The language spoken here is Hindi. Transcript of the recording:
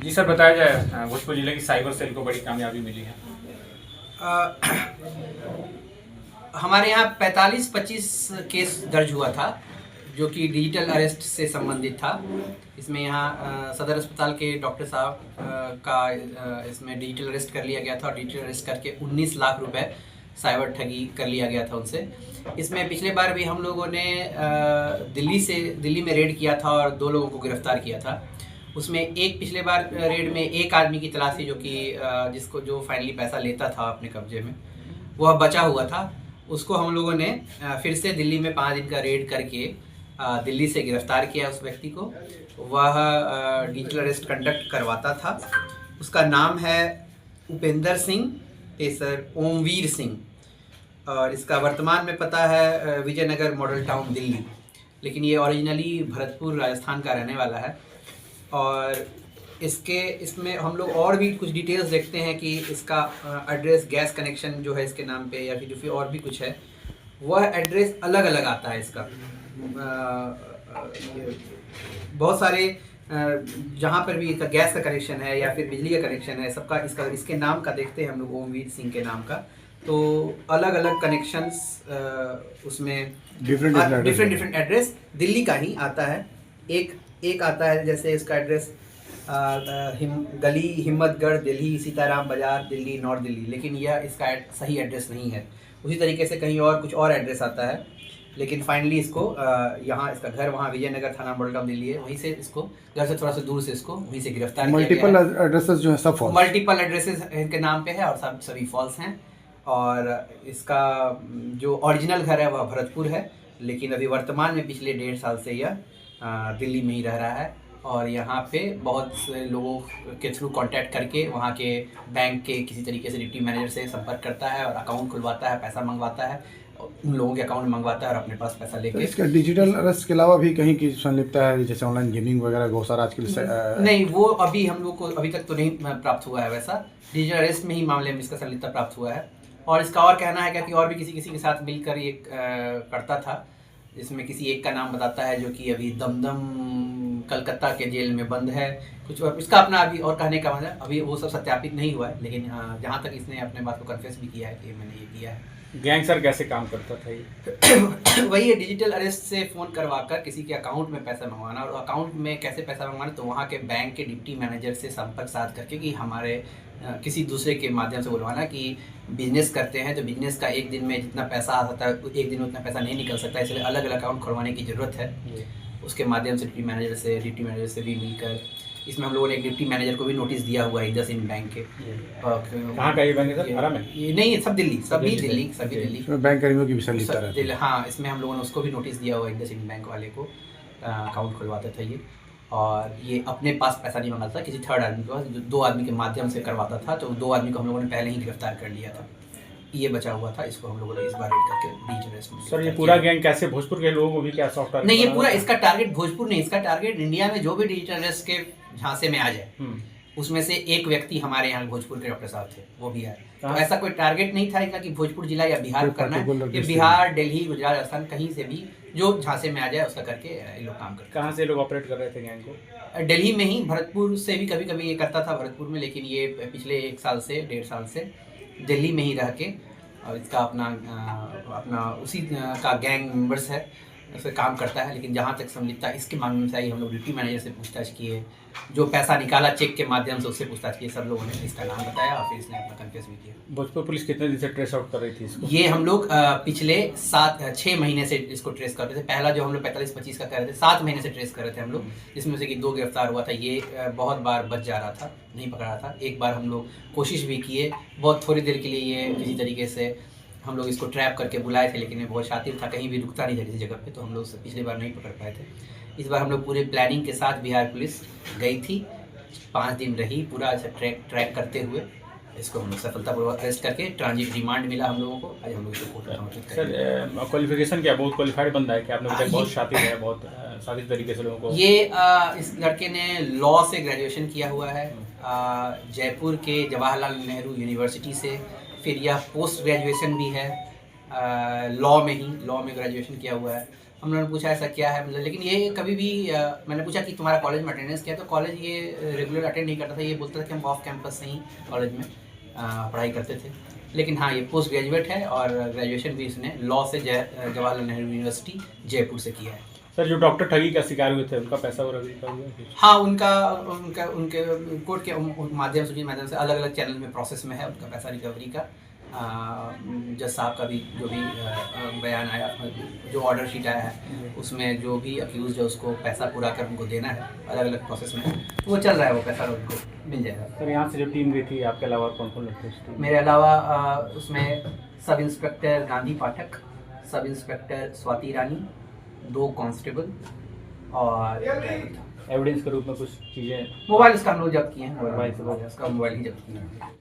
जी सर, बताया जाए भोजपुर जिले की साइबर सेल को बड़ी कामयाबी मिली है। हमारे यहाँ 45-25 केस दर्ज हुआ था जो कि डिजिटल अरेस्ट से संबंधित था। इसमें यहाँ सदर अस्पताल के डॉक्टर साहब का इसमें डिजिटल अरेस्ट कर लिया गया था और डिजिटल अरेस्ट करके 19 लाख रुपए साइबर ठगी कर लिया गया था उनसे। इसमें पिछले बार भी हम लोगों ने दिल्ली में रेड किया था और 2 लोगों को गिरफ्तार किया था। उसमें एक पिछले बार रेड में एक आदमी की तलाश थी जो कि जो फाइनली पैसा लेता था अपने कब्जे में, वह बचा हुआ था। उसको हम लोगों ने फिर से दिल्ली में 5 दिन का रेड करके दिल्ली से गिरफ्तार किया उस व्यक्ति को। वह डिजिटल अरेस्ट कंडक्ट करवाता था। उसका नाम है उपेंद्र सिंह तेसर ओमवीर सिंह और इसका वर्तमान में पता है विजयनगर मॉडल टाउन दिल्ली, लेकिन ये ओरिजिनली भरतपुर राजस्थान का रहने वाला है। और इसमें हम लोग और भी कुछ डिटेल्स देखते हैं कि इसका एड्रेस गैस कनेक्शन जो है इसके नाम पे या फिर और भी कुछ है, वह एड्रेस अलग अलग आता है इसका। बहुत सारे जहाँ पर भी इसका गैस का कनेक्शन है या फिर बिजली का कनेक्शन है, सबका इसके नाम का देखते हैं हम लोग ओमवीर सिंह के नाम का। तो अलग अलग कनेक्शंस उसमें डिफरेंट एड्रेस दिल्ली का ही आता है। एक आता है जैसे इसका एड्रेस गली हिम्मतगढ़ दिल्ली, सीताराम बाजार दिल्ली, नॉर्थ दिल्ली, लेकिन यह इसका सही एड्रेस नहीं है। उसी तरीके से कहीं और कुछ और एड्रेस आता है, लेकिन फाइनली इसको यहाँ इसका घर वहाँ विजयनगर थाना मॉडल टाउन दिल्ली है, वहीं से इसको घर से थोड़ा सा दूर से इसको वहीं से गिरफ्तार किया गया है। मल्टीपल एड्रेसेस जो है सब फॉल्स, मल्टीपल एड्रेसेस इनके नाम पे है और सभी फॉल्स हैं। और इसका जो ओरिजिनल घर है वह भरतपुर है, लेकिन अभी वर्तमान में पिछले 1.5 साल से यह दिल्ली में ही रह रहा है। और यहाँ पे बहुत से लोगों के थ्रू कांटेक्ट करके वहाँ के बैंक के किसी तरीके से डिप्टी मैनेजर से संपर्क करता है और अकाउंट खुलवाता है, पैसा मंगवाता है, उन लोगों के अकाउंट में मंगवाता है और अपने पास पैसा लेके। इसका डिजिटल अरेस्ट के अलावा भी कहीं की संलिप्तता है, जैसे ऑनलाइन गेमिंग वगैरह बहुत सारा आजकल नहीं, वो अभी हम लोग को अभी तक तो नहीं प्राप्त हुआ है। वैसा डिजिटल अरेस्ट में ही मामले में इसका संलिप्तता प्राप्त हुआ है। और इसका और कहना है क्या कि और भी किसी के साथ मिलकर ये करता था, जिसमें किसी एक का नाम बताता है जो कि अभी दमदम कलकत्ता के जेल में बंद है कुछ। और इसका अपना अभी और कहने का मतलब अभी वो सब सत्यापित नहीं हुआ है, लेकिन जहाँ तक इसने अपने बात को कन्फेस भी किया है कि मैंने ये किया है। गैंग सर कैसे काम करता था ये? वही है, डिजिटल अरेस्ट से फ़ोन करवाकर किसी के अकाउंट में पैसा मंगवाना, और अकाउंट में कैसे पैसा मंगवाना, तो वहाँ के बैंक के डिप्टी मैनेजर से संपर्क साध करके कि हमारे किसी दूसरे के माध्यम से बोलवाना कि बिजनेस करते हैं तो बिजनेस का एक दिन में जितना पैसा आ सकता है एक दिन में उतना पैसा नहीं निकल सकता, इसलिए अलग अलग अकाउंट खुलवाने की ज़रूरत है। उसके माध्यम से डिप्टी मैनेजर से भी मिलकर इसमें हम लोगों ने एक डिप्टी मैनेजर को भी नोटिस दिया हुआ है इंडस इंड बैंक के। कहाँ का ये बैंक है सर? आरा में? ये नहीं, सब दिल्ली, सभी दिल्ली बैंक कर्मियों की भी संलिप्तता रहती है। हाँ, इसमें हम लोगों ने उसको भी नोटिस दिया हुआ है, इंडस इंड बैंक वाले को अकाउंट खुलवाता था ये। और ये अपने पास पैसा नहीं मंगाता था, किसी थर्ड आदमी के पास, 2 आदमी के माध्यम से करवाता था। तो 2 आदमी को हम लोगों ने पहले ही गिरफ्तार कर लिया था, ये बचा हुआ था। इसको हम लोगों ने इस बार रेड करके डिजिटल अरेस्ट में। सर ये पूरा गैंग कैसे भोजपुर के लोगों को भी क्या सॉफ्टवेयर? नहीं, ये पूरा इसका टारगेट भोजपुर नहीं, इसका टारगेट इंडिया में जो भी डिजिटल अरेस्ट के झांसे में आ जाए उसमें से एक व्यक्ति हमारे यहाँ भोजपुर के डॉक्टर साहब थे, वो भी आए। तो ऐसा कोई टारगेट नहीं था इनका कि भोजपुर जिला या बिहार करना है, ये बिहार, दिल्ली, गुजरात, राजस्थान कहीं से भी जो झांसे में आ जाए उसका करके ये लोग काम करते हैं। कहाँ से लोग ऑपरेट कर रहे थे गैंग को? दिल्ली में ही, भरतपुर से भी कभी कभी ये करता था भरतपुर में, लेकिन ये पिछले 1 साल से 1.5 साल से दिल्ली में ही रह के और इसका अपना उसी का गैंग मेंबर्स है, उससे काम करता है। लेकिन जहाँ तक संलिप्तता इसके मामले से आई, हम लोग डिप्टी मैनेजर से पूछताछ किए, जो पैसा निकाला चेक के माध्यम से उससे पूछताछ किए, सब लोगों ने इसका नाम बताया और फिर इसने अपना कन्फेस भी किया। भोजपुर पुलिस कितने दिन से ट्रेस आउट कर रही थी इसको? ये हम लोग पिछले 6 महीने से इसको ट्रेस कर रहे थे। पहला जो हम लोग 45-25 का कर रहे थे, 7 महीने से ट्रेस कर रहे थे हम लोग, जिसमें से कि 2 गिरफ्तार हुआ था। ये बहुत बार बच जा रहा था, नहीं पकड़ा था। एक बार हम लोग कोशिश भी किए, बहुत थोड़ी देर के लिए ये किसी तरीके से हम लोग इसको ट्रैप करके बुलाए थे, लेकिन ये बहुत शातिर था, कहीं भी रुकता नहीं था किसी जगह पे, तो हम लोग पिछली बार नहीं पकड़ पाए थे। इस बार हम लोग पूरे प्लानिंग के साथ बिहार पुलिस गई थी, 5 दिन रही, पूरा ऐसा ट्रैक करते हुए इसको हम लोग सफलतापूर्वक अरेस्ट करके ट्रांजिट रिमांड मिला हम लोगों को। आज हम लोग इसको कोर्ट में समर्पित करेंगे। सर क्वालिफिकेशन क्या? बहुत क्वालिफाइड बंदा है क्या? आपने बताया बहुत शातिर है, बहुत शातिर तरीके से लोगों को। ये इस लड़के ने लॉ से ग्रेजुएशन किया हुआ है, जयपुर के जवाहरलाल नेहरू यूनिवर्सिटी से। फिर यह पोस्ट ग्रेजुएशन भी है लॉ में ग्रेजुएशन किया हुआ है। हम लोगों ने पूछा ऐसा क्या है मतलब, लेकिन ये कभी भी मैंने पूछा कि तुम्हारा कॉलेज में अटेंडेंस क्या है, तो कॉलेज ये रेगुलर अटेंड नहीं करता था, ये बोलता था कि हम ऑफ कैंपस से ही कॉलेज में पढ़ाई करते थे। लेकिन हाँ, ये पोस्ट ग्रेजुएट है और ग्रेजुएशन भी इसने लॉ से जवाहरलाल नेहरू यूनिवर्सिटी जयपुर से किया है। सर जो डॉक्टर ठगी का शिकार हुए थे उनका पैसा वगैरह भी निकल गया? हाँ, उनके कोर्ट के माध्यम से अलग अलग चैनल में प्रोसेस में है उनका पैसा रिकवरी का। जज साहब का भी जो भी बयान आया, जो ऑर्डर शीट आया है, उसमें जो भी अक्यूज है उसको पैसा पूरा कर उनको देना है, अलग अलग प्रोसेस में वो चल रहा है, वो पैसा उनको मिल जाएगा। सर यहाँ से जो टीम गई थी आपके अलावा कौन कौन लोग थे? मेरे अलावा उसमें सब इंस्पेक्टर गांधी पाठक, सब इंस्पेक्टर स्वाति रानी, 2 कांस्टेबल और एविडेंस के रूप में कुछ चीज़ें? मोबाइल उसका हम लोग जब्त किए हैं, मोबाइल से उसका मोबाइल ही जब्त किया है।